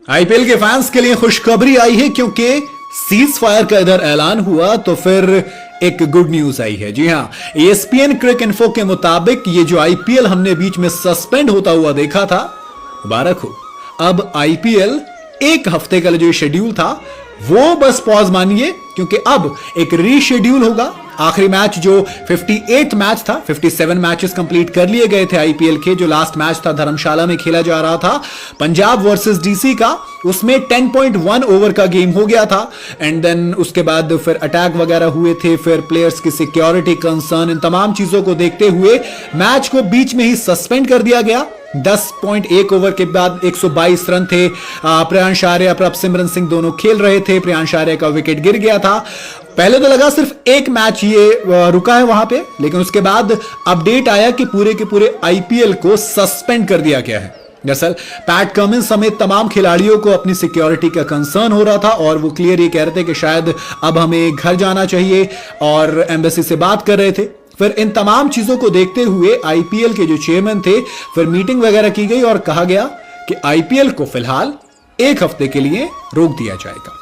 IPL के fans के लिए खुशखबरी आई है, क्योंकि सीज फायर का इधर ऐलान हुआ तो फिर एक गुड न्यूज आई है। जी हां, ESPN क्रिक इन्फो के मुताबिक ये जो आईपीएल हमने बीच में सस्पेंड होता हुआ देखा था, मुबारक हो, अब आईपीएल एक हफ्ते का जो शेड्यूल था वो बस पॉज मानिए, क्योंकि अब एक रीशेड्यूल होगा। आखिरी मैच जो 58 मैच था, 57 मैचेस कंप्लीट कर लिए गए थे आईपीएल के। जो लास्ट मैच था धर्मशाला में खेला जा रहा था, पंजाब वर्सेस डीसी का, उसमें 10.1 ओवर का गेम हो गया था। एंड देन उसके बाद फिर अटैक वगैरह हुए थे, फिर प्लेयर्स की सिक्योरिटी कंसर्न, इन तमाम चीजों को देखते हुए मैच को बीच में ही सस्पेंड कर दिया गया। 10.1 ओवर के बाद 122 रन थे। प्रियांश आर्या, प्रभसिमरन सिंह दोनों खेल रहे थे। प्रियांश आर्या का विकेट गिर गया था। पहले तो लगा सिर्फ एक मैच ये रुका है वहां पे, लेकिन उसके बाद अपडेट आया कि पूरे के पूरे आईपीएल को सस्पेंड कर दिया गया है। दरअसल पैट कमिंस समेत तमाम खिलाड़ियों को अपनी सिक्योरिटी का कंसर्न हो रहा था और वो क्लियर ये कह रहे थे कि शायद अब हमें घर जाना चाहिए, और एम्बेसी से बात कर रहे थे। फिर इन तमाम चीजों को देखते हुए आईपीएल के जो चेयरमैन थे, फिर मीटिंग वगैरह की गई और कहा गया कि आईपीएल को फिलहाल एक हफ्ते के लिए रोक दिया जाएगा।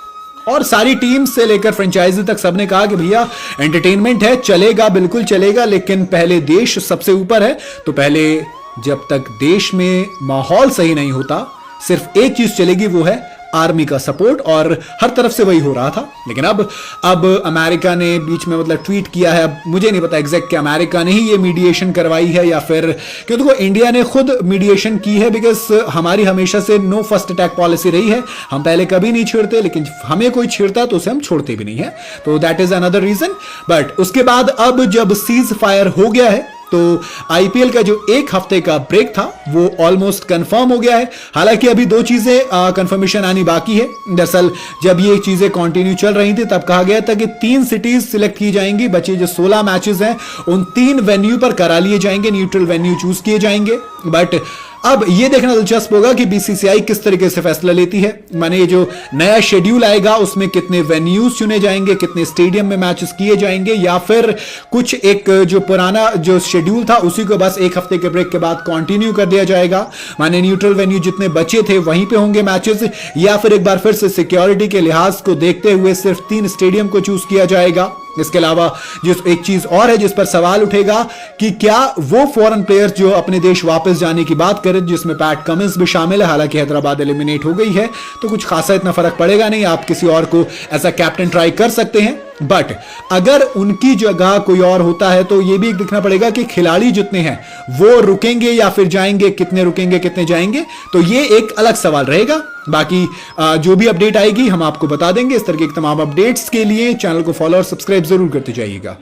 और सारी टीम से लेकर फ्रेंचाइजी तक सबने कहा कि भैया एंटरटेनमेंट है, चलेगा, बिल्कुल चलेगा, लेकिन पहले देश सबसे ऊपर है। तो पहले जब तक देश में माहौल सही नहीं होता, सिर्फ एक चीज चलेगी, वो है आर्मी का सपोर्ट, और हर तरफ से वही हो रहा था। लेकिन अब अमेरिका ने बीच में मतलब ट्वीट किया है। अब मुझे नहीं पता एग्जैक्ट कि अमेरिका ने ही ये मीडिएशन करवाई है या फिर, क्योंकि देखो इंडिया ने खुद मीडिएशन की है, बिकॉज हमारी हमेशा से नो फर्स्ट अटैक पॉलिसी रही है। हम पहले कभी नहीं छेड़ते, लेकिन हमें कोई छेड़ता है तो उसे हम छोड़ते भी नहीं है। तो that is another reason. But उसके बाद अब जब सीज फायर हो गया है तो आईपीएल का जो एक हफ्ते का ब्रेक था वो ऑलमोस्ट कंफर्म हो गया है। हालांकि अभी दो चीजें कंफर्मेशन आनी बाकी है। दरअसल जब ये चीजें कंटिन्यू चल रही थी तब कहा गया था कि 3 सिटीज सिलेक्ट की जाएंगी। बचे जो 16 मैचेस हैं उन 3 वेन्यू पर करा लिए जाएंगे, न्यूट्रल वेन्यू चूज किए जाएंगे। बट अब यह देखना दिलचस्प होगा कि बीसीसीआई किस तरीके से फैसला लेती है। माने ये जो नया शेड्यूल आएगा उसमें कितने वेन्यूज चुने जाएंगे, कितने स्टेडियम में मैचेस किए जाएंगे, या फिर कुछ एक जो पुराना जो शेड्यूल था उसी को बस एक हफ्ते के ब्रेक के बाद कंटिन्यू कर दिया जाएगा। माने न्यूट्रल वेन्यू जितने बचे थे वहीं पे होंगे मैचेस, या फिर एक बार फिर से सिक्योरिटी के लिहाज को देखते हुए सिर्फ 3 स्टेडियम को चूज किया जाएगा। इसके अलावा जिस एक चीज और है जिस पर सवाल उठेगा कि क्या वो फॉरेन प्लेयर्स जो अपने देश वापस जाने की बात करें, जिसमें पैट कमिंस भी शामिल है, हालांकि हैदराबाद एलिमिनेट हो गई है तो कुछ खासा इतना फर्क पड़ेगा नहीं, आप किसी और को एज अ कैप्टन ट्राई कर सकते हैं। बट अगर उनकी जगह कोई और होता है तो यह भी देखना पड़ेगा कि खिलाड़ी जितने हैं वो रुकेंगे या फिर जाएंगे, कितने रुकेंगे कितने जाएंगे, तो ये एक अलग सवाल रहेगा। बाकी जो भी अपडेट आएगी हम आपको बता देंगे। इस तरह के तमाम अपडेट्स के लिए चैनल को फॉलो और सब्सक्राइब जरूर करते जाइएगा।